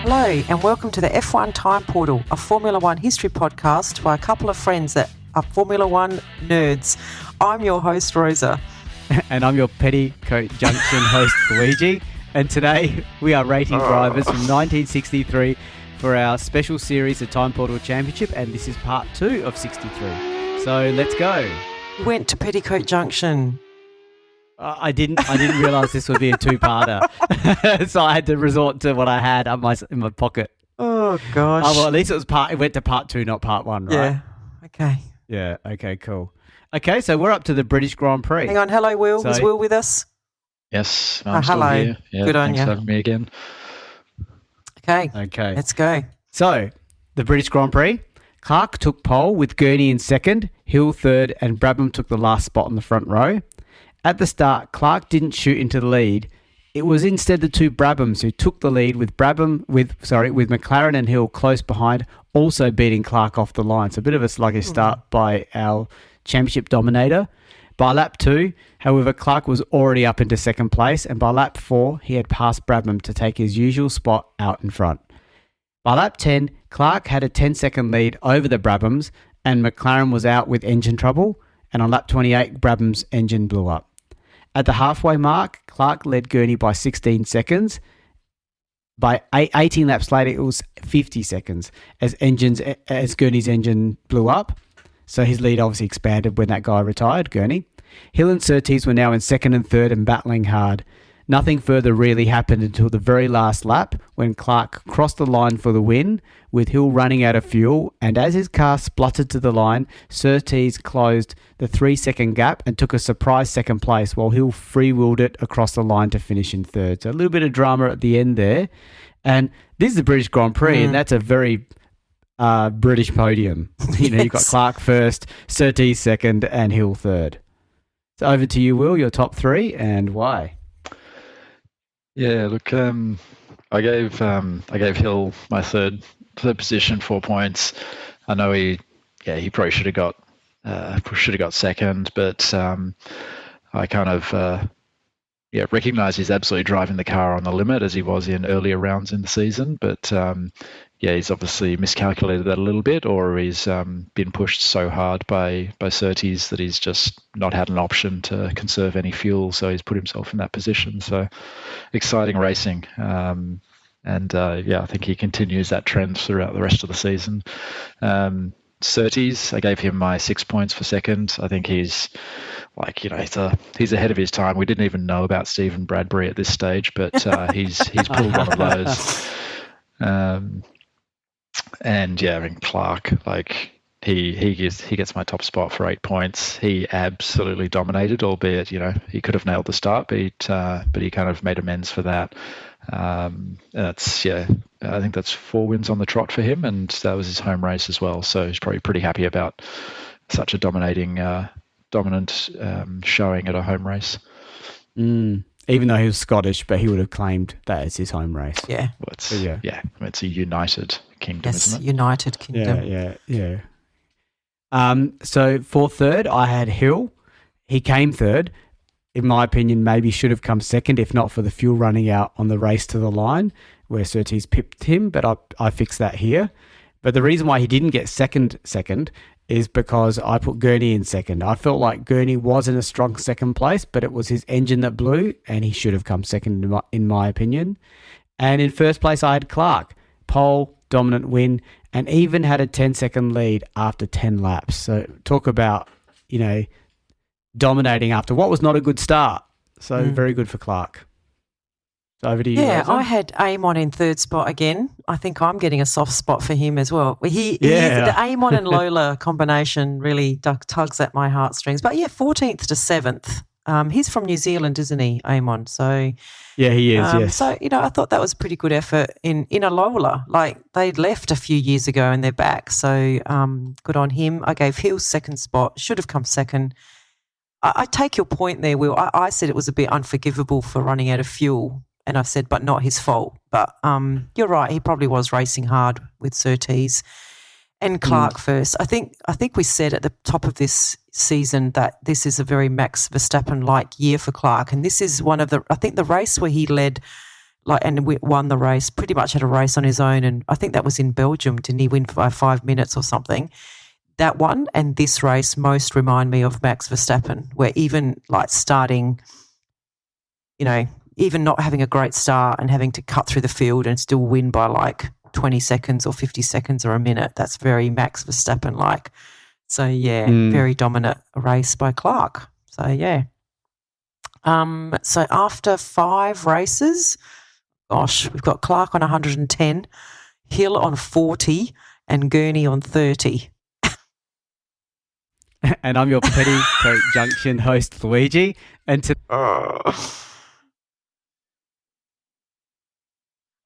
Hello and welcome to the F1 Time Portal, a Formula One history podcast by a couple of friends that are Formula One nerds. I'm your host, Rosa. And I'm your Petticoat Junction host, Luigi. And today we are rating drivers from 1963 for our special series, the Time Portal Championship, and this is part 2 of 63. So let's go. We went to Petticoat Junction. I didn't realise this would be a two-parter, so I had to resort to what I had in my pocket. Oh gosh! Oh, well, at least it went to part 2, not part 1, right? Yeah. Okay. Yeah. Okay. Cool. Okay, so we're up to the British Grand Prix. Hang on. Hello, Will. Is Will with us? Yes, I'm still hello. here. Yeah, Good on thanks you. for having me again. Okay. Let's go. So the British Grand Prix. Clark took pole with Gurney in second, Hill third, and Brabham took the last spot in the front row. At the start, Clark didn't shoot into the lead. It was instead the two Brabhams who took the lead with McLaren and Hill close behind, also beating Clark off the line. So a bit of a sluggish start by our championship dominator. By lap 2, however, Clark was already up into second place, and by lap 4, he had passed Brabham to take his usual spot out in front. By lap 10, Clark had a 10-second lead over the Brabhams, and McLaren was out with engine trouble, and on lap 28, Brabham's engine blew up. At the halfway mark, Clark led Gurney by 16 seconds. By 18 laps later, it was 50 seconds as Gurney's engine blew up. So his lead obviously expanded when that guy retired, Gurney. Hill and Surtees were now in second and third and battling hard. Nothing further really happened until the very last lap when Clark crossed the line for the win with Hill running out of fuel, and as his car spluttered to the line, Surtees closed the 3-second gap and took a surprise second place while Hill free-wheeled it across the line to finish in third. So a little bit of drama at the end there. And this is the British Grand Prix, and that's a very British podium. You know, you've got Clark first, Surtees second, and Hill third. So over to you, Will, your top 3 and why? Yeah, look, I gave Hill my third position, 4 points. I know he probably should have got second, but I kind of recognise he's absolutely driving the car on the limit as he was in earlier rounds in the season, but he's obviously miscalculated that a little bit, or he's been pushed so hard by Surtees that he's just not had an option to conserve any fuel, so he's put himself in that position. So exciting racing. I think he continues that trend throughout the rest of the season. Surtees, I gave him my 6 points for second. I think he's he's ahead of his time. We didn't even know about Stephen Bradbury at this stage, but he's pulled one of those. Clark, he gets my top spot for 8 points. He absolutely dominated, albeit he could have nailed the start beat, but he kind of made amends for that. I think that's 4 wins on the trot for him, and that was his home race as well. So he's probably pretty happy about such a dominant showing at a home race. Even though he was Scottish, but he would have claimed that as his home race. Yeah. Well, it's a United Kingdom, isn't it? United Kingdom. Yeah. So for third, I had Hill. He came third. In my opinion, maybe should have come second if not for the fuel running out on the race to the line where Surtees pipped him, but I fixed that here. But the reason why he didn't get second is because I put Gurney in second. I felt like Gurney was in a strong second place, but it was his engine that blew, and he should have come second in my opinion. And in first place, I had Clark. Pole, dominant win, and even had a 10-second lead after 10 laps. So talk about, dominating after what was not a good start. So very good for Clark. So over to you, Yeah, Rosa. I had Amon in third spot again. I think I'm getting a soft spot for him as well. The Amon and Lola combination really tugs at my heartstrings. But 14th to 7th. He's from New Zealand, isn't he, Amon? So yeah, he is. Yes. So I thought that was a pretty good effort in a Lola. Like they'd left a few years ago and they're back. So good on him. I gave Hill second spot. Should have come second. I take your point there, Will. I said it was a bit unforgivable for running out of fuel. And I said, but not his fault. But you're right, he probably was racing hard with Surtees. And Clark first. I think we said at the top of this season that this is a very Max Verstappen-like year for Clark, and this is one of the. I think the race where he led, and won the race, pretty much had a race on his own, and I think that was in Belgium. Didn't he win by 5 minutes or something? That one and this race most remind me of Max Verstappen, where even starting, even not having a great start and having to cut through the field and still win by 20 seconds or 50 seconds or a minute. That's very Max Verstappen-like. So, very dominant race by Clark. So, yeah. So, after 5 races, we've got Clark on 110, Hill on 40 and Gurney on 30. And I'm your Petticoat Junction host, Luigi. And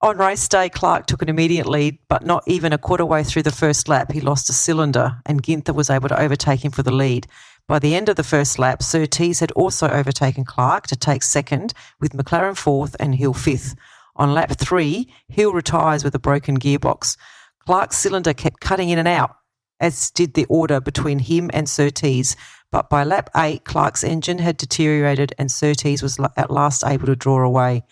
on race day, Clark took an immediate lead, but not even a quarter way through the first lap, he lost a cylinder and Ginther was able to overtake him for the lead. By the end of the first lap, Surtees had also overtaken Clark to take second, with McLaren fourth and Hill fifth. On lap 3, Hill retires with a broken gearbox. Clark's cylinder kept cutting in and out, as did the order between him and Surtees. But by lap 8, Clark's engine had deteriorated and Surtees was at last able to draw away.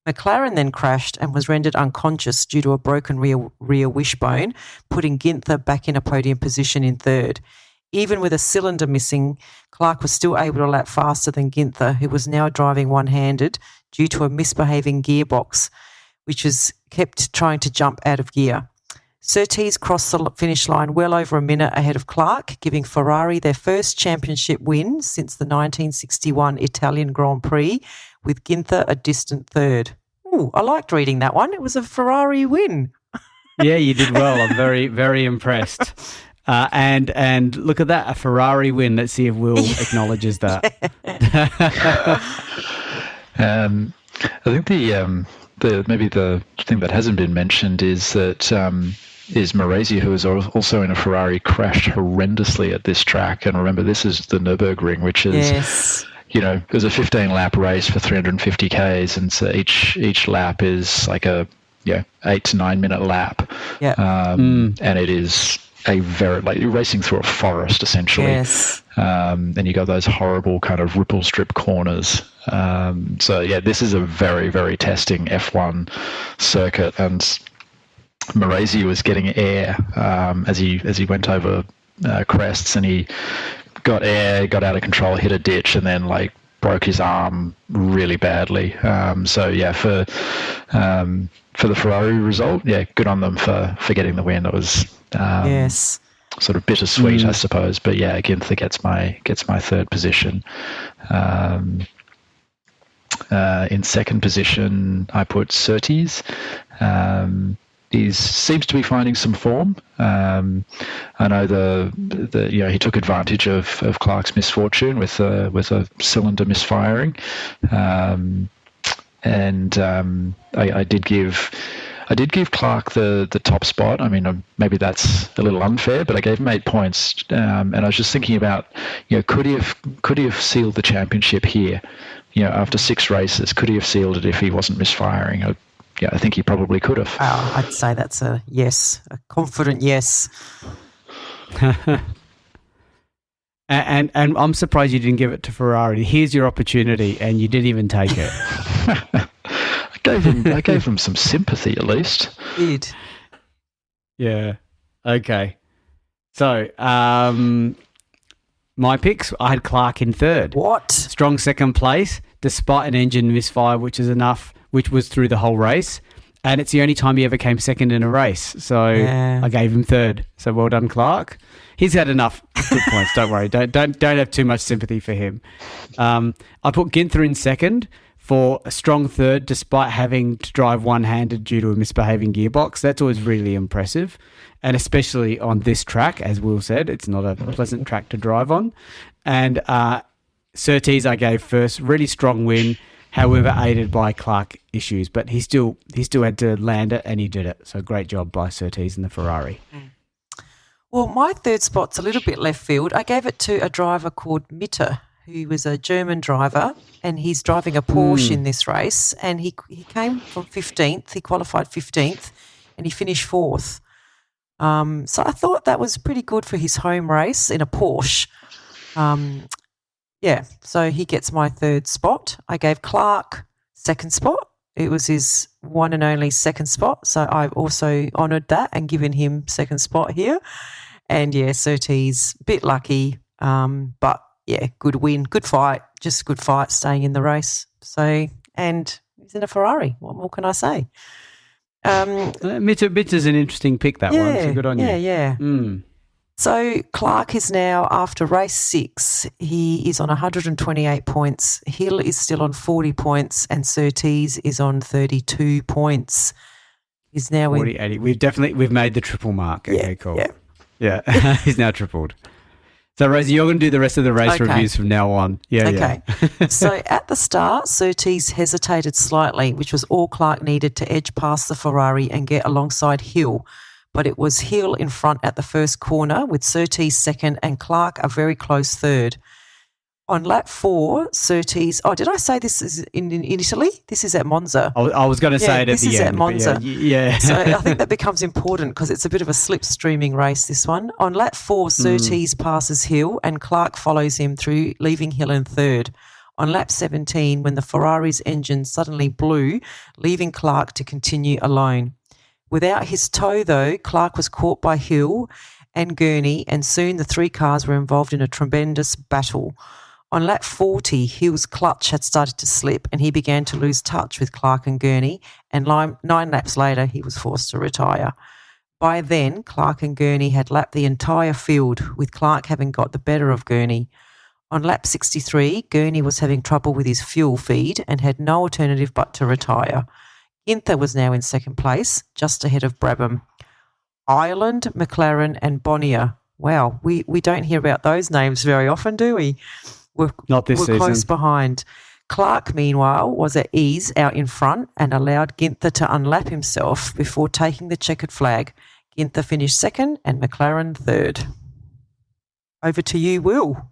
McLaren then crashed and was rendered unconscious due to a broken rear wishbone, putting Ginther back in a podium position in third. Even with a cylinder missing, Clark was still able to lap faster than Ginther, who was now driving one-handed due to a misbehaving gearbox, which was kept trying to jump out of gear. Surtees crossed the finish line well over a minute ahead of Clark, giving Ferrari their first championship win since the 1961 Italian Grand Prix, with Ginther a distant third. Ooh, I liked reading that one. It was a Ferrari win. Yeah, you did well. I'm very, very impressed. And look at that, a Ferrari win. Let's see if Will acknowledges that. I think the thing that hasn't been mentioned is that is Maresi, who is also in a Ferrari, crashed horrendously at this track. And remember, this is the Nürburgring, which is it was a 15-lap race for 350 Ks, and so each lap is like a 8 to 9 minute lap. And it is a very you're racing through a forest essentially. Yes. And you got those horrible kind of ripple strip corners. This is a very, very testing F1 circuit, and Maresi was getting air as he went over crests, and he got out of control, hit a ditch, and then broke his arm really badly. For the Ferrari result, good on them for getting the win. It was sort of bittersweet, I suppose. But Ginther gets my third position. In second position, I put Surtees. He seems to be finding some form. I know he took advantage of Clark's misfortune with a cylinder misfiring, I did give Clark the top spot. I mean, maybe that's a little unfair, but I gave him 8 points, and I was just thinking about, could he have sealed the championship here? After 6 races, could he have sealed it if he wasn't misfiring? I think he probably could have. I'd say that's a yes, a confident yes. And I'm surprised you didn't give it to Ferrari. Here's your opportunity, and you didn't even take it. I gave him some sympathy at least. Did. Yeah. Okay. So, my picks, I had Clark in third. What? Strong second place, despite an engine misfire, which was through the whole race. And it's the only time he ever came second in a race. So I gave him third. So well done, Clark. He's had enough good points. Don't worry. Don't have too much sympathy for him. I put Ginther in second for a strong third, despite having to drive one-handed due to a misbehaving gearbox. That's always really impressive. And especially on this track, as Will said, it's not a pleasant track to drive on. And Surtees I gave first, really strong win, however aided by Clark issues. But he still had to land it, and he did it. So great job by Surtees and the Ferrari. Well, my third spot's a little bit left field. I gave it to a driver called Mitter, who was a German driver, and he's driving a Porsche in this race. And he came from 15th. He qualified 15th, and he finished 4th. So I thought that was pretty good for his home race in a Porsche. So he gets my third spot. I gave Clark second spot. It was his one and only second spot, so I've also honoured that and given him second spot here. And, Surtees, a bit lucky, but, good win, good fight, just good fight staying in the race. So, and he's in a Ferrari. What more can I say? Mitch is an interesting pick, that one, so good on you. Yeah. So Clark is now, after race 6, he is on 128 points. Hill is still on 40 points and Surtees is on 32 points. He's now 40, 80. We've made the triple mark. Okay, cool. Yeah. He's now tripled. So, Rosie, you're going to do the rest of the race reviews from now on. Yeah. So, at the start, Surtees hesitated slightly, which was all Clark needed to edge past the Ferrari and get alongside Hill. But it was Hill in front at the first corner with Surtees second and Clark a very close third. On lap 4, Surtees... Oh, did I say this is in Italy? This is at Monza. I was going to say it at the end. This is at Monza. Yeah. So I think that becomes important because it's a bit of a slipstreaming race, this one. On lap 4, Surtees passes Hill and Clark follows him through, leaving Hill in third. On lap 17, when the Ferrari's engine suddenly blew, leaving Clark to continue alone. Without his tow, though, Clark was caught by Hill and Gurney, and soon the 3 cars were involved in a tremendous battle. On lap 40, Hill's clutch had started to slip and he began to lose touch with Clark and Gurney, and 9 laps later he was forced to retire. By then, Clark and Gurney had lapped the entire field, with Clark having got the better of Gurney. On lap 63, Gurney was having trouble with his fuel feed and had no alternative but to retire. Ginther was now in second place, just ahead of Brabham. Ireland, McLaren and Bonnier. Wow, we don't hear about those names very often, do we? Not this season. We're close behind. Clark, meanwhile, was at ease out in front and allowed Ginther to unlap himself before taking the checkered flag. Ginther finished second and McLaren third. Over to you, Will.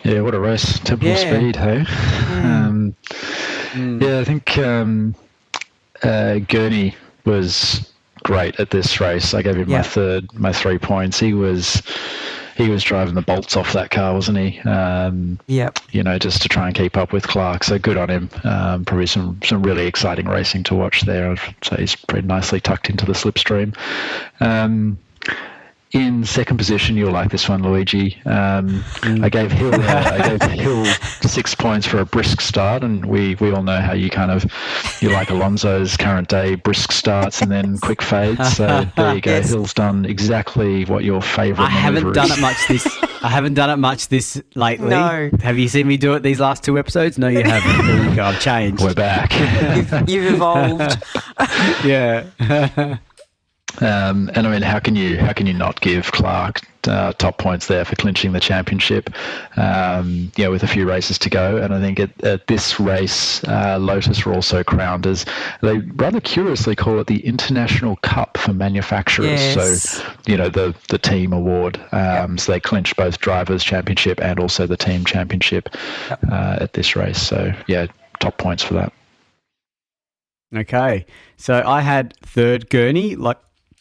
Yeah, what a race. Temple speed, hey? I think Gurney was great at this race. I gave him my 3 points. He was driving the bolts off that car, wasn't he? Just to try and keep up with Clark. So good on him. Probably some really exciting racing to watch there. I'd say he's pretty nicely tucked into the slipstream. In second position, you'll like this one, Luigi. I gave Hill 6 points for a brisk start, and we all know how you like Alonso's current day brisk starts and then quick fades. So there you go. Yes. Hill's done exactly what your favourite. I haven't done it much this lately. No. Have you seen me do it these last 2 episodes? No, you haven't. There you go. I've changed. We're back. You've evolved. Yeah. And I mean, how can you not give Clark top points there for clinching the championship? With a few races to go, and I think at this race, Lotus were also crowned as, they rather curiously call it, the International Cup for manufacturers. Yes. So the team award. So they clinched both drivers' championship and also the team championship at this race. So top points for that. Okay, so I had third Gurney,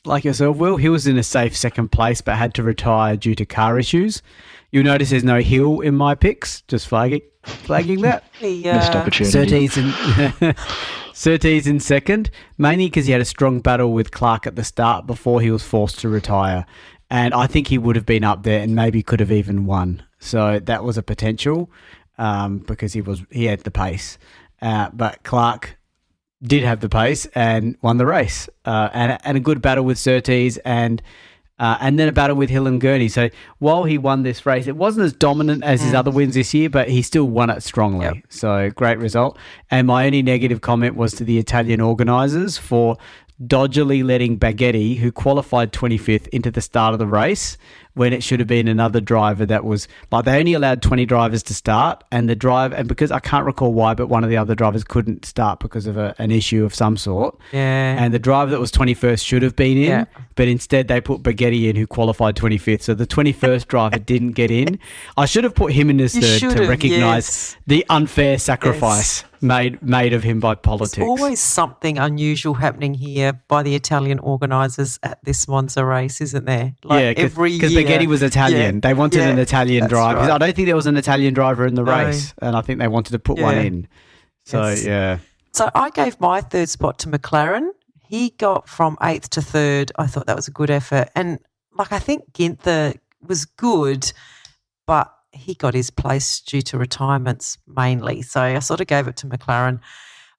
like yourself, Will. He was in a safe second place but had to retire due to car issues. You'll notice there's no Hill in my picks, just flagging that. Missed opportunity. Surtees in second, mainly because he had a strong battle with Clark at the start before he was forced to retire. And I think he would have been up there and maybe could have even won. So that was a potential because he had the pace. But Clark did have the pace and won the race, and a good battle with Surtees and then a battle with Hill and Gurney. So while he won this race, it wasn't as dominant as his other wins this year, but he still won it strongly. Yep. So great result. And my only negative comment was to the Italian organisers for dodgily letting Baghetti, who qualified 25th, into the start of the race when it should have been another driver that was like they only allowed 20 drivers to start, and because I can't recall why, but one of the other drivers couldn't start because of an issue of some sort. Yeah. And the driver that was 21st should have been in, but instead they put Baghetti in, who qualified 25th. So the 21st driver didn't get in. I should have put him in as third to recognise the unfair sacrifice made of him by politics. There's always something unusual happening here by the Italian organisers at this Monza race, isn't there? Every year. Because Baghetti was Italian. Yeah. They wanted an Italian driver. Right. I don't think there was an Italian driver in the race, and I think they wanted to put one in. So, So I gave my third spot to McLaren. He got from 8th to 3rd. I thought that was a good effort. And, I think Ginther was good, but he got his place due to retirements mainly. So I sort of gave it to McLaren.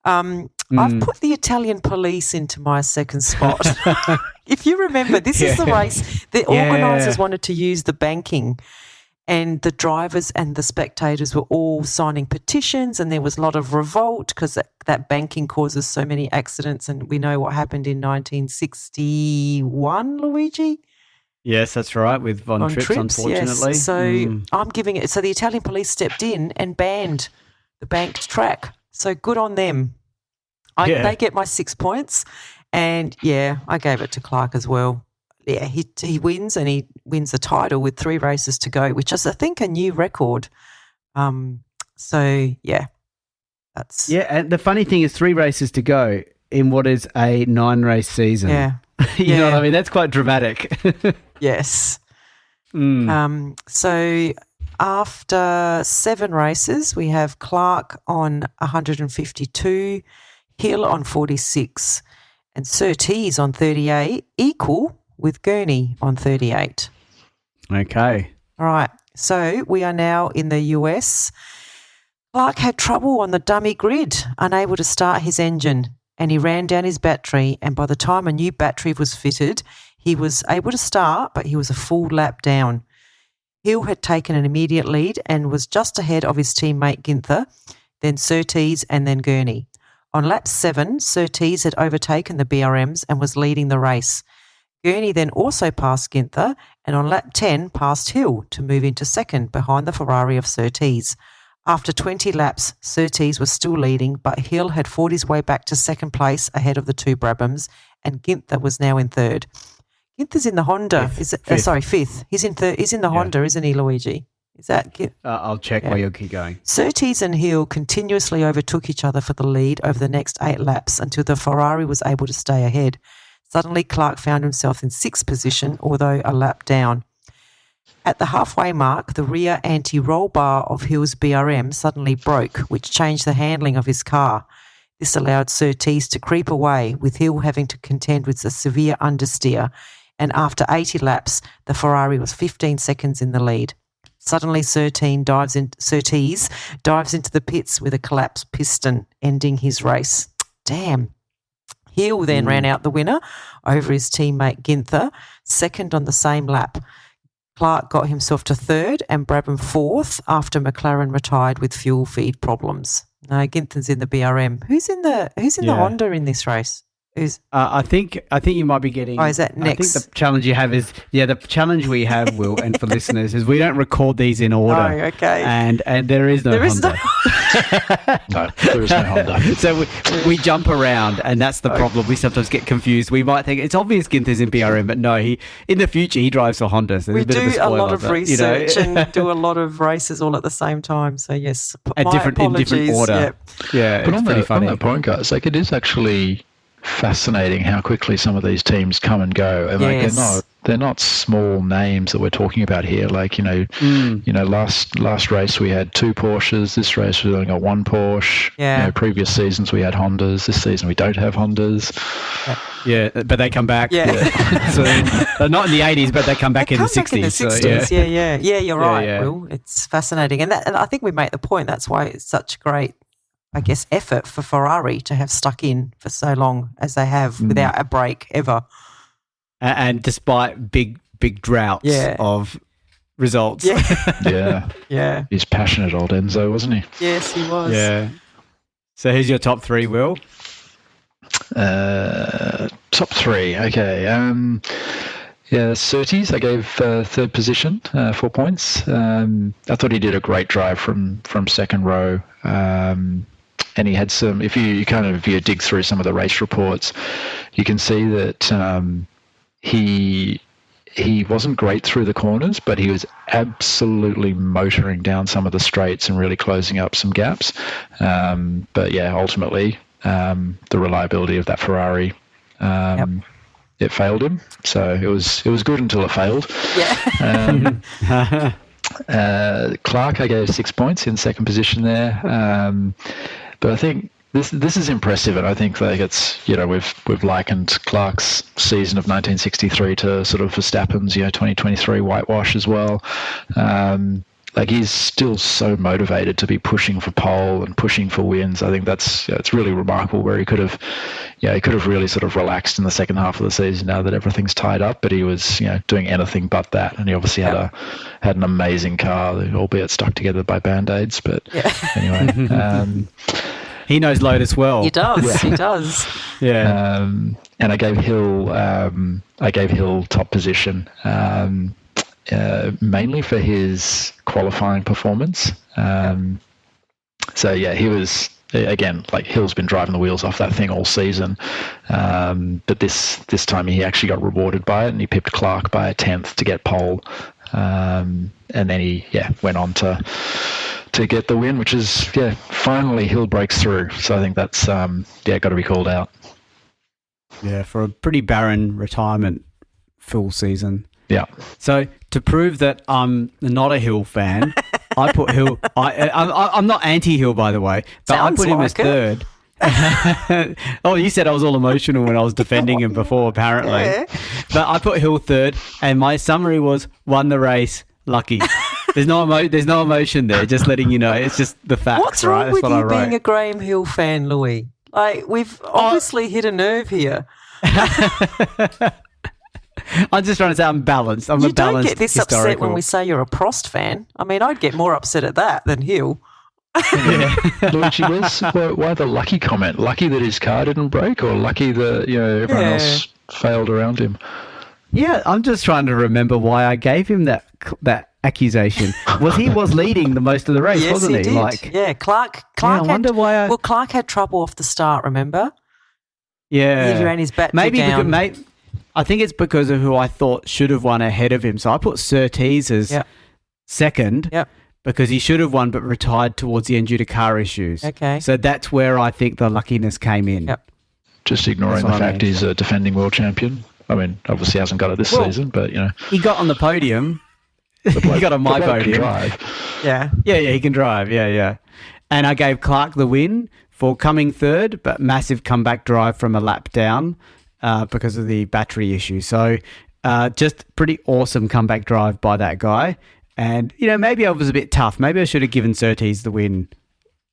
I've put the Italian police into my second spot. If you remember, this is the race. The organisers wanted to use the banking, and the drivers and the spectators were all signing petitions, and there was a lot of revolt because that banking causes so many accidents, and we know what happened in 1961, Luigi? Yes, that's right, with Von Trips, unfortunately. Yes. So I'm giving it. So the Italian police stepped in and banned the banked track. So good on them. They get my 6 points, and I gave it to Clark as well. Yeah, he wins, and he wins the title with 3 races to go, which is, I think, a new record. That's and the funny thing is 3 races to go in what is a 9-race season. Yeah. You know what I mean? That's quite dramatic. Yes. So after 7 races, we have Clark on 152, Hill on 46, and Surtees on 38, equal with Gurney on 38. Okay. All right. So we are now in the US. Clark had trouble on the dummy grid, unable to start his engine, and he ran down his battery, and by the time a new battery was fitted, he was able to start, but he was a full lap down. Hill had taken an immediate lead and was just ahead of his teammate Ginther, then Surtees, and then Gurney. On lap 7, Surtees had overtaken the BRMs and was leading the race. Gurney then also passed Ginther, and on lap 10 passed Hill to move into second behind the Ferrari of Surtees. After 20 laps, Surtees was still leading, but Hill had fought his way back to second place ahead of the 2 Brabhams, and Ginther was now in third. Ginther's in the Honda. Fifth. He's in third. He's in the Honda, isn't he, Luigi? Is that? I'll check while you keep going. Surtees and Hill continuously overtook each other for the lead over the next 8 laps until the Ferrari was able to stay ahead. Suddenly, Clark found himself in 6th position, although a lap down. At the halfway mark, the rear anti-roll bar of Hill's BRM suddenly broke, which changed the handling of his car. This allowed Surtees to creep away, with Hill having to contend with a severe understeer, and after 80 laps, the Ferrari was 15 seconds in the lead. Suddenly, Surtees dives into the pits with a collapsed piston, ending his race. Damn. Hill then ran out the winner over his teammate Ginther, second on the same lap. Clark got himself to third and Brabham 4th after McLaren retired with fuel feed problems. No, Ginther's in the BRM. Who's in the Honda in this race? I think you might be getting. Oh, is that next? I think the challenge you have is the challenge we have, Will, and for listeners, is we don't record these in order. Oh, okay. And there is no Honda. No, there is no Honda. So we jump around, and that's the problem. We sometimes get confused. We might think it's obvious Ginther's in BRM, but no, in the future he drives for Honda. So we do a lot of research and do a lot lot of races all at the same time. So yes, in different order. Yeah, but it's pretty funny. On that point, guys, it is actually fascinating how quickly some of these teams come and go, and they're not small names that we're talking about here. Last race we had 2 Porsches. This race we only got 1 Porsche. Previous seasons we had Hondas. This season we don't have Hondas. Yeah, but they come back. Yeah, so they're not in the 80s, but they come back in the 60s. Yeah, you're right, Will. It's fascinating, and I think we make the point. That's why it's such great, I guess, effort for Ferrari to have stuck in for so long as they have without a break ever. And despite big droughts of results. Yeah. He's passionate, old Enzo, wasn't he? Yes, he was. Yeah. So who's your top 3, Will? Top 3, okay. Yeah, Surtees, I gave third position, 4 points. I thought he did a great drive from second row. And he had some, if you dig through some of the race reports, you can see that he wasn't great through the corners, but he was absolutely motoring down some of the straights and really closing up some gaps. But yeah, ultimately, the reliability of that Ferrari, it failed him. So it was good until it failed. Yeah. Clark, I gave 6 points in second position there. But I think this is impressive, and I think like it's, we've likened Clark's season of 1963 to sort of Verstappen's 2023 whitewash as well. Like he's still so motivated to be pushing for pole and pushing for wins. I think it's really remarkable where he could have really sort of relaxed in the second half of the season now that everything's tied up. But he was doing anything but that, and he obviously had an amazing car, albeit stuck together by band-aids. But anyway. He knows Lotus well. He does. He does. Yeah. And I gave Hill top position. Mainly for his qualifying performance. So yeah, he was, again, like Hill's been driving the wheels off that thing all season, but this time he actually got rewarded by it, and he pipped Clark by a tenth to get pole, and then he went on to get the win, which is finally Hill breaks through. So I think that's got to be called out. Yeah, for a pretty barren retirement full season. Yeah. So to prove that I'm not a Hill fan, I put Hill. I'm not anti-Hill, by the way, but Sounds I put him like as third. Oh, you said I was all emotional when I was defending him before, apparently. Yeah. But I put Hill third, and my summary was won the race, lucky. There's no emotion there. Just letting you know, it's just the facts. What's wrong right? with That's what you I wrote. being a Graham Hill fan, Louis? Like we've obviously hit a nerve here. I'm just trying to say I'm balanced. I'm a You don't balanced get this historical. upset when we say you're a Prost fan. I mean, I'd get more upset at that than Hill. Luigi, why the lucky comment? Lucky that his car didn't break, or lucky that everyone else failed around him? Yeah, I'm just trying to remember why I gave him that accusation. He was leading the most of the race, Yes, wasn't he? did. Clark. I wonder why. Well, Clark had trouble off the start. Remember? Yeah, He ran his battery down. Because, I think it's because of who I thought should have won ahead of him. So I put Surtees as second. Yep. Because he should have won but retired towards the end due to car issues. Okay. So that's where I think the luckiness came in. Yep. Just ignoring the fact he's a defending world champion. I mean, obviously hasn't got it this season, but he got on the podium. He got on my podium. Can drive. Yeah. Yeah, he can drive. Yeah. And I gave Clark the win for coming third, but massive comeback drive from a lap down because of the battery issue. So just pretty awesome comeback drive by that guy. And, maybe I was a bit tough. Maybe I should have given Surtees the win,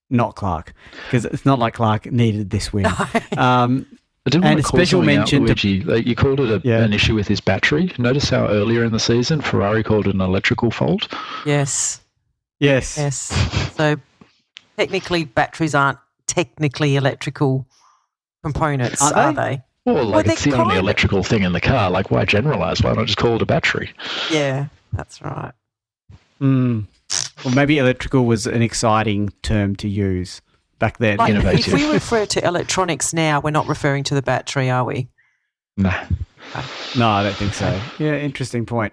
not Clark, because it's not like Clark needed this win. I didn't want to call special mention out, Luigi. You called it an issue with his battery. Notice how earlier in the season Ferrari called it an electrical fault. Yes. So technically, batteries aren't technically electrical components, are they? Well, it's the only electrical thing in the car. Like, why generalize? Why not just call it a battery? Yeah, that's right. Well, maybe electrical was an exciting term to use back then. Innovative. If we refer to electronics now, we're not referring to the battery, are we? Nah. No, I don't think so. Yeah, interesting point.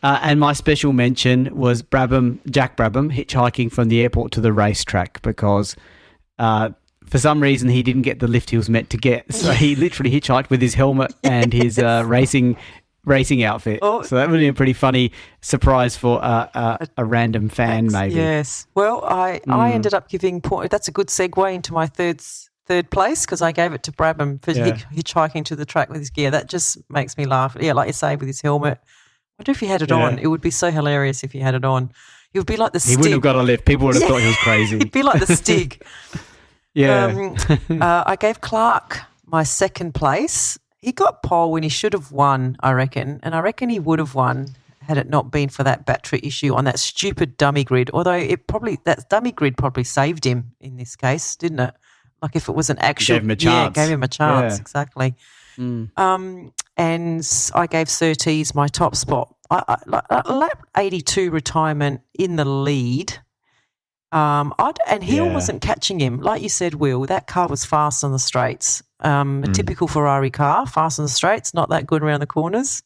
And my special mention was Jack Brabham, hitchhiking from the airport to the racetrack because for some reason he didn't get the lift he was meant to get. So he literally hitchhiked with his helmet and his racing outfit. So that would be a pretty funny surprise for a random fan, maybe. Yes. Well, I ended up giving point. That's a good segue into my third place because I gave it to Brabham for hitchhiking to the track with his gear. That just makes me laugh. Yeah, like you say, with his helmet. I wonder if he had it on. It would be so hilarious if he had it on. He would be like the Stig. He wouldn't have got a lift. People would have thought he was crazy. He'd be like the Stig. I gave Clark my second place. He got pole when he should have won, I reckon. And I reckon he would have won had it not been for that battery issue on that stupid dummy grid. Although that dummy grid probably saved him in this case, didn't it? Like if it was an actual... Gave him a chance. Yeah, gave him a chance, Yeah. exactly. and I gave Surtees my top spot. Lap 82 retirement in the lead. And Hill wasn't catching him. Like you said, Will, that car was fast on the straights. A typical Ferrari car, fast on the straights, not that good around the corners.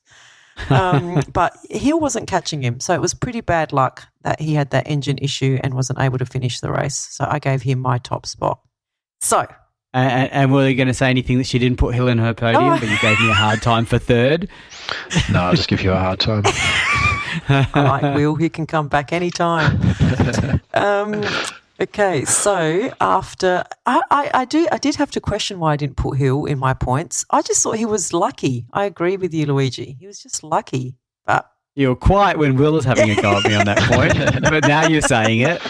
But Hill wasn't catching him. So it was pretty bad luck that he had that engine issue and wasn't able to finish the race. So I gave him my top spot. So. And were you going to say anything that she didn't put Hill in her podium, but you gave me a hard time for third? No, I'll just give you a hard time. All right, Will, he can come back anytime. Okay, so after I did have to question why I didn't put Hill in my points. I just thought he was lucky. I agree with you, Luigi. He was just lucky. But you were quiet when Will was having a go at me on that point, but now you're saying it.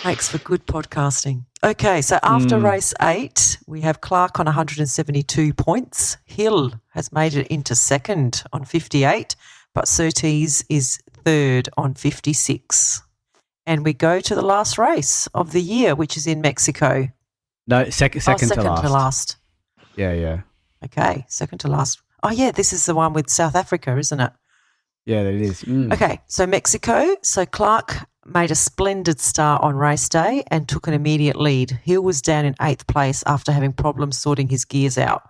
Makes for good podcasting. Okay, so after race 8, we have Clark on 172 points. Hill has made it into second on 58, but Surtees is third on 56. And we go to the last race of the year, which is in Mexico. No, second to last. Yeah. Okay, second to last. Oh, yeah, this is the one with South Africa, isn't it? Yeah, it is. Okay, so Mexico. So Clark made a splendid start on race day and took an immediate lead. Hill was down in 8th place after having problems sorting his gears out.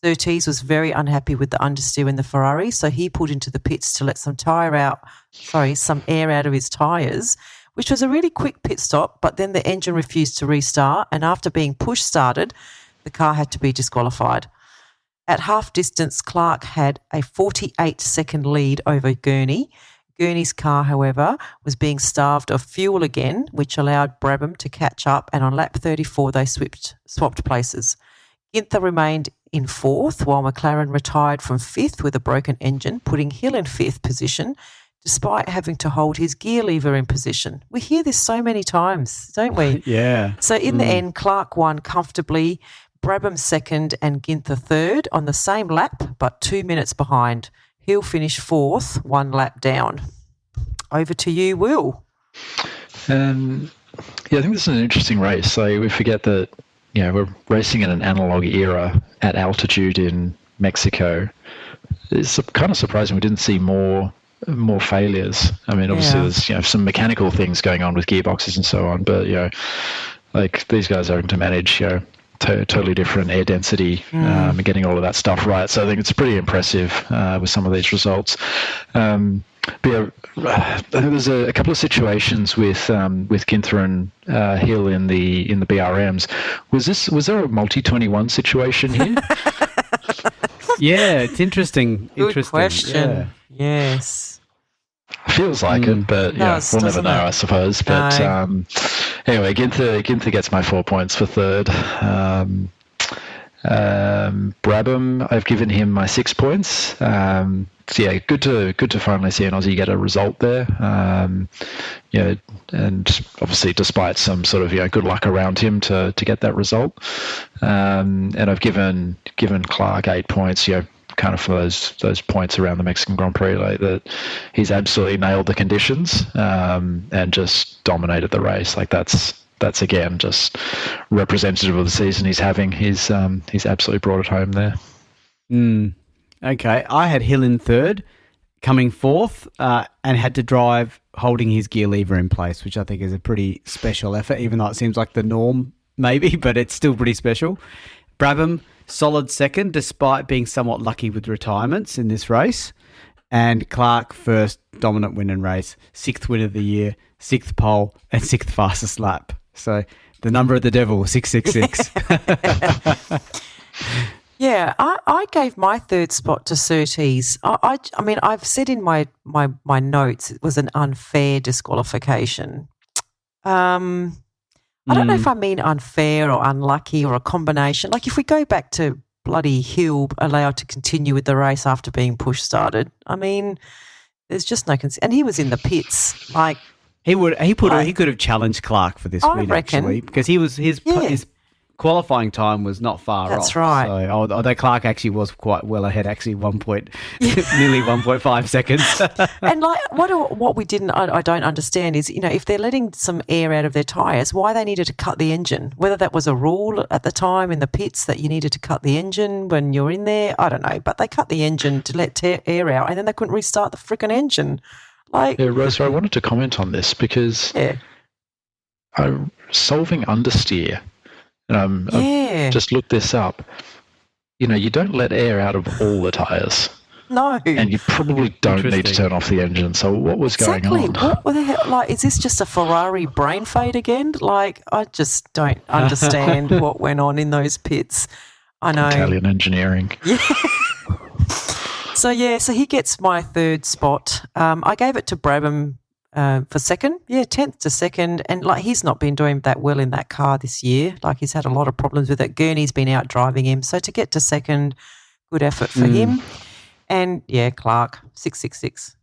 Surtees was very unhappy with the understeer in the Ferrari, so he pulled into the pits to let some air out of his tyres, which was a really quick pit stop, but then the engine refused to restart, and after being push-started, the car had to be disqualified. At half distance, Clark had a 48-second lead over Gurney. Gurney's car, however, was being starved of fuel again, which allowed Brabham to catch up, and on lap 34 they swapped places. Ginther remained in 4th, while McLaren retired from 5th with a broken engine, putting Hill in 5th position, despite having to hold his gear lever in position. We hear this so many times, don't we? Yeah. So in the end, Clark won comfortably, Brabham second and Ginther third on the same lap, but 2 minutes behind. Hill finished 4th, 1 lap down. Over to you, Will. I think this is an interesting race. So we forget that, we're racing in an analog era at altitude in Mexico. It's kind of surprising we didn't see more failures. I mean, obviously there's some mechanical things going on with gearboxes and so on, but like these guys are having to manage totally different air density and getting all of that stuff right. So I think it's pretty impressive with some of these results. But I think there's a couple of situations with Ginther and Hill in the BRMs. Was there a multi-21 situation here? Yeah, it's interesting. Good question. Yeah. Yes. Feels like it, but we'll never know, I suppose. But anyway, Ginther gets my 4 points for third. Brabham, I've given him my 6 points. Good to finally see an Aussie get a result there. And obviously despite some sort of good luck around him to get that result. And I've given Clark 8 points. Kind of for those points around the Mexican Grand Prix, like that, he's absolutely nailed the conditions and just dominated the race. Like that's again just representative of the season he's having. He's absolutely brought it home there. Okay, I had Hill in third, coming 4th, and had to drive holding his gear lever in place, which I think is a pretty special effort, even though it seems like the norm maybe, but it's still pretty special. Brabham, solid second, despite being somewhat lucky with retirements in this race. And Clark, first dominant win in race, 6th win of the year, 6th pole, and 6th fastest lap. So the number of the devil, 666. Yeah, I gave my third spot to Surtees. I mean, I've said in my notes it was an unfair disqualification. I don't know if I mean unfair or unlucky or a combination. Like if we go back to bloody Hill allowed to continue with the race after being push started, I mean, there's just no and he was in the pits. Like he could have challenged Clark for this win, reckon. actually, because his qualifying time was not far off. That's right. So, although Clark actually was quite well ahead, actually nearly 1.5 seconds. And like what we didn't, I don't understand is, if they're letting some air out of their tyres, why they needed to cut the engine. Whether that was a rule at the time in the pits that you needed to cut the engine when you're in there, I don't know. But they cut the engine to let air out, and then they couldn't restart the freaking engine. Like, Yeah, Rosa, I wanted to comment on this because I'm solving understeer. I've just looked this up. You don't let air out of all the tyres. No. And you probably don't need to turn off the engine. So what was going on? What the hell? Like, is this just a Ferrari brain fade again? Like, I just don't understand what went on in those pits. I know. Italian engineering. Yeah. So he gets my third spot. I gave it to Brabham for second. Yeah, 10th to second. And, like, he's not been doing that well in that car this year. Like, he's had a lot of problems with it. Gurney's been out driving him. So to get to second, good effort for him. And, Clark, 666.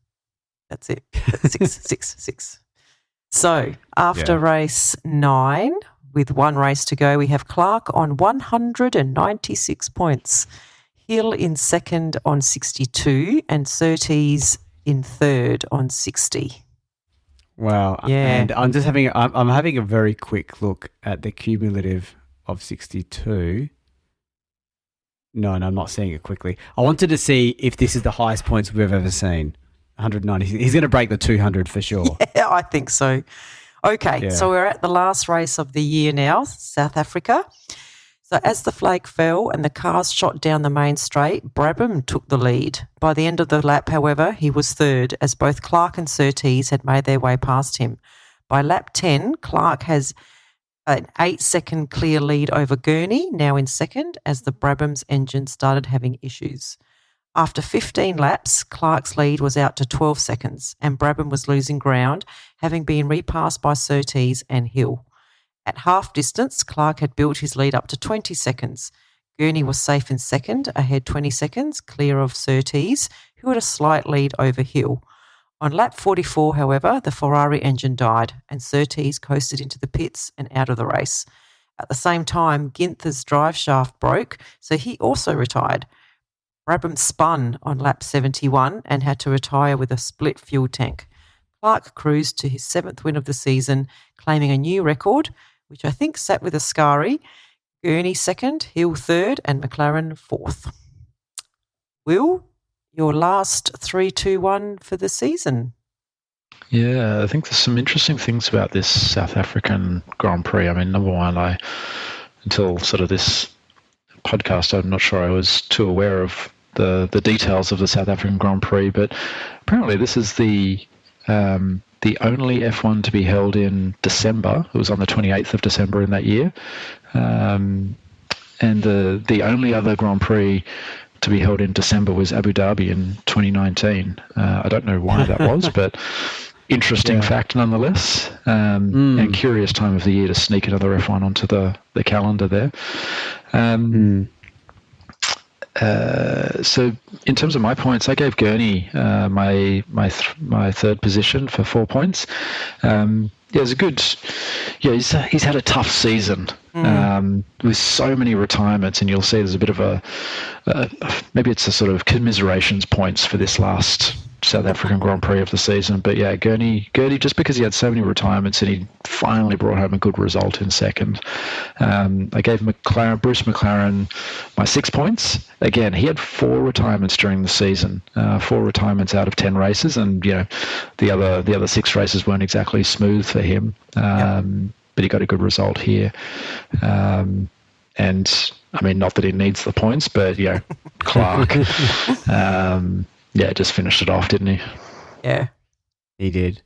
That's it. 666. So after race 9, with one race to go, we have Clark on 196 points. Hill in second on 62 and Surtees in third on 60. Wow. Yeah. And I'm having a very quick look at the cumulative of 62. No, I'm not seeing it quickly. I wanted to see if this is the highest points we've ever seen. 190. He's going to break the 200 for sure. Yeah, I think so. Okay, so we're at the last race of the year now, South Africa. So as the flag fell and the cars shot down the main straight, Brabham took the lead. By the end of the lap, however, he was third, as both Clark and Surtees had made their way past him. By lap 10, Clark has an 8-second clear lead over Gurney, now in second, as the Brabham's engine started having issues. After 15 laps, Clark's lead was out to 12 seconds, and Brabham was losing ground, having been repassed by Surtees and Hill. At half distance, Clark had built his lead up to 20 seconds. Gurney was safe in second, ahead 20 seconds, clear of Surtees, who had a slight lead over Hill. On lap 44, however, the Ferrari engine died and Surtees coasted into the pits and out of the race. At the same time, Ginther's drive shaft broke, so he also retired. Brabham spun on lap 71 and had to retire with a split fuel tank. Clark cruised to his 7th win of the season, claiming a new record, which I think sat with Ascari, Gurney second, Hill third, and McLaren fourth. Will, your last 3-2-1 for the season. Yeah, I think there's some interesting things about this South African Grand Prix. I mean, number one, until sort of this podcast, I'm not sure I was too aware of the details of the South African Grand Prix, but apparently this is the only F1 to be held in December. It was on the 28th of December in that year. And the only other Grand Prix to be held in December was Abu Dhabi in 2019. I don't know why that was, but interesting fact nonetheless. And curious time of the year to sneak another F1 onto the calendar there. So in terms of my points, I gave Gurney my third position for 4 points. It's a good. He's had a tough season with so many retirements, and you'll see there's a bit of maybe it's a sort of commiserations points for this last South African Grand Prix of the season. But yeah, Gurney, just because he had so many retirements and he finally brought home a good result in second. I gave Bruce McLaren my 6 points. Again, he had 4 retirements during the season, 4 retirements out of 10 races, and the other 6 races weren't exactly smooth for him. But he got a good result here. And I mean, not that he needs the points, but Clark. Just finished it off, didn't he? Yeah. He did.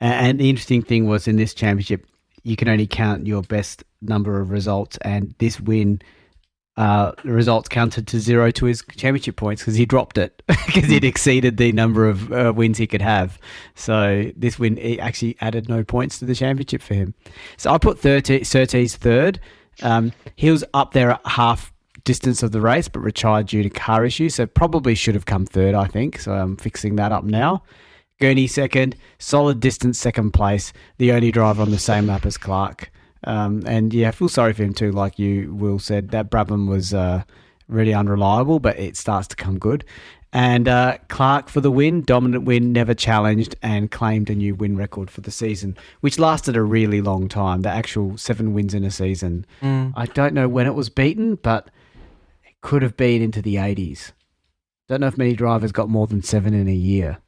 And the interesting thing was in this championship, you can only count your best number of results, and this win, the results counted to 0 to his championship points because he dropped it because he'd exceeded the number of wins he could have. So this win actually added no points to the championship for him. So I put Surtees third. He was up there at half distance of the race, but retired due to car issues, so probably should have come third, I think. So I'm fixing that up now. Gurney second, solid distance second place, the only driver on the same lap as Clark. And yeah, I feel sorry for him too. Like you, Will said, that Brabham was really unreliable, but it starts to come good. And Clark for the win, dominant win, never challenged, and claimed a new win record for the season, which lasted a really long time. The actual 7 wins in a season. I don't know when it was beaten, but it could have been into the 80s. Don't know if many drivers got more than 7 in a year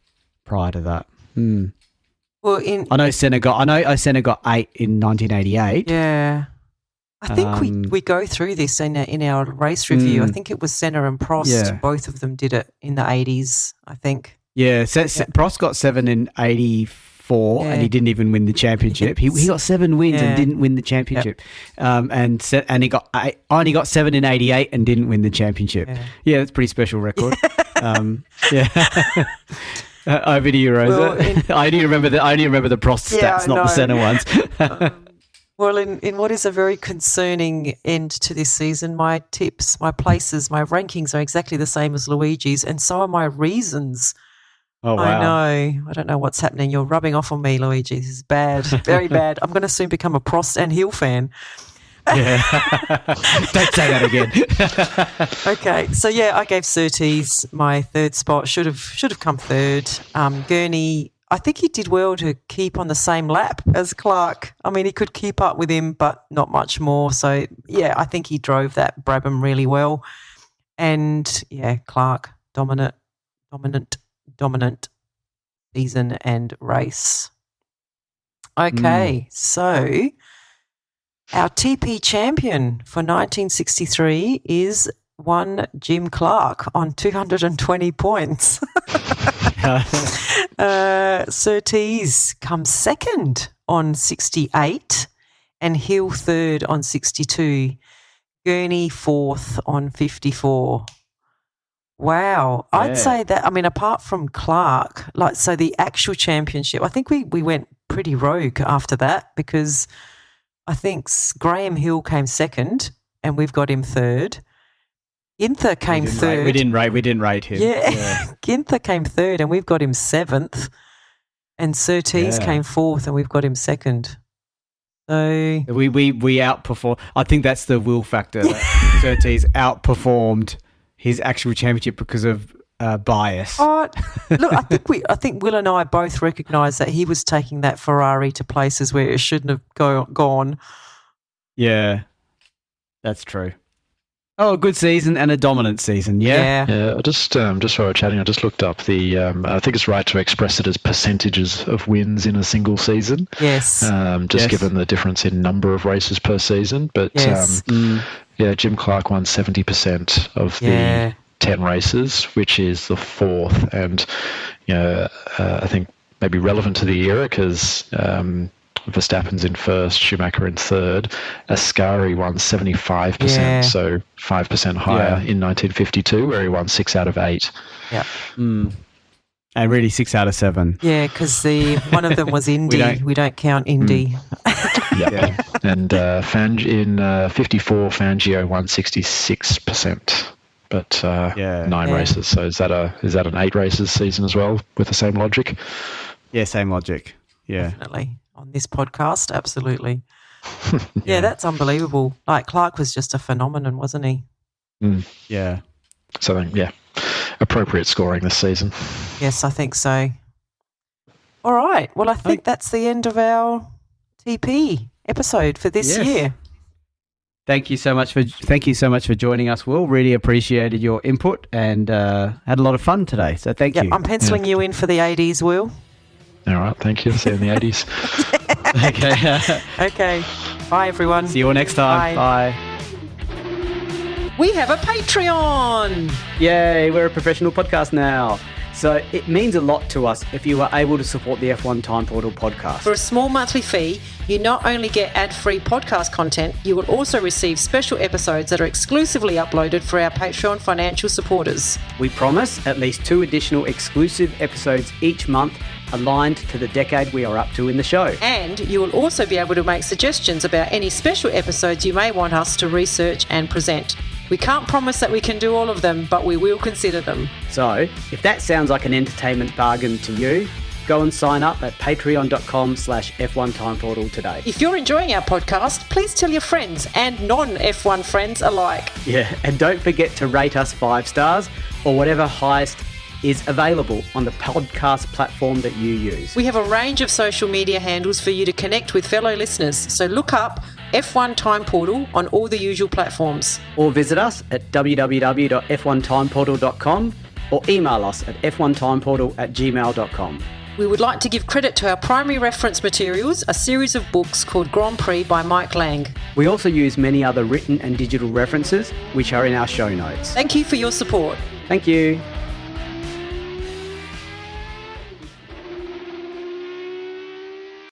prior to that. Well, I know Senna got 8 in 1988. Yeah. I think we go through this in our race review. I think it was Senna and Prost. Yeah. Both of them did it in the 80s, I think. Yeah, Prost got 7 in 84 and he didn't even win the championship. He got 7 wins and didn't win the championship. And he only got 7 in 88 and didn't win the championship. Yeah, that's a pretty special record. Over to you, Rosa. Well, I only remember the Prost stats, not the Senna ones. Well, in what is a very concerning end to this season, my tips, my places, my rankings are exactly the same as Luigi's, and so are my reasons. Oh, wow. I know. I don't know what's happening. You're rubbing off on me, Luigi. This is bad, very bad. I'm going to soon become a Prost and Hill fan. Yeah. Don't say that again. Okay, so I gave Surtees my third spot. Should have come third. Gurney, I think he did well to keep on the same lap as Clark. I mean, he could keep up with him, but not much more. So, I think he drove that Brabham really well. And, Clark, dominant season and race. Okay, so our TP champion for 1963 is one Jim Clark on 220 points. Surtees comes second on 68 and Hill third on 62. Gurney fourth on 54. Wow. Yeah. I'd say that, I mean, apart from Clark, so the actual championship, I think we went pretty rogue after that because I think Graham Hill came second and we've got him third. Ginther came third. We didn't rate him. Yeah. Ginther came third and we've got him seventh. And Surtees came fourth and we've got him second. So we outperformed. I think that's the Will factor. Surtees outperformed his actual championship because of bias. Oh, look, I think Will and I both recognise that he was taking that Ferrari to places where it shouldn't have gone. Yeah, that's true. Oh, a good season and a dominant season, yeah? Yeah, just while we're chatting, I just looked up the, I think it's right to express it as percentages of wins in a single season. Yes. Given the difference in number of races per season. But, Jim Clark won 70% of the 10 races, which is the fourth. And, I think maybe relevant to the era because Verstappen's in first, Schumacher in third. Ascari won 75%, so 5% higher in 1952, where he won 6 out of 8. Yeah. And really 6 out of 7. Yeah, because one of them was Indy. We don't count Indy. Yeah. And in 54, Fangio won 66%. But 9 races. So is that an 8 races season as well with the same logic? Yeah, same logic. Yeah. Definitely. On this podcast, absolutely. Yeah, that's unbelievable. Like Clark was just a phenomenon, wasn't he? Yeah. So, appropriate scoring this season. Yes, I think so. All right. Well, I think that's the end of our TP episode for this year. Thank you so much for joining us, Will. Really appreciated your input and had a lot of fun today. So thank you. I'm penciling you in for the 80s, Will. All right, thank you. See you in the 80s. Okay. Okay. Bye, everyone. See you all next time. Bye. We have a Patreon. Yay, we're a professional podcast now. So it means a lot to us if you are able to support the F1 Time Portal podcast. For a small monthly fee, you not only get ad-free podcast content, you will also receive special episodes that are exclusively uploaded for our Patreon financial supporters. We promise at least 2 additional exclusive episodes each month aligned to the decade we are up to in the show. And you will also be able to make suggestions about any special episodes you may want us to research and present. We can't promise that we can do all of them, but we will consider them. So, if that sounds like an entertainment bargain to you, Go and sign up at patreon.com/F1 Time Portal today. If you're enjoying our podcast, please tell your friends and non-F1 friends alike. Yeah, and don't forget to rate us 5 stars or whatever highest is available on the podcast platform that you use. We have a range of social media handles for you to connect with fellow listeners, so look up F1 Time Portal on all the usual platforms. Or visit us at www.f1timeportal.com or email us at f1timeportal@gmail.com. We would like to give credit to our primary reference materials, a series of books called Grand Prix by Mike Lang. We also use many other written and digital references, which are in our show notes. Thank you for your support. Thank you.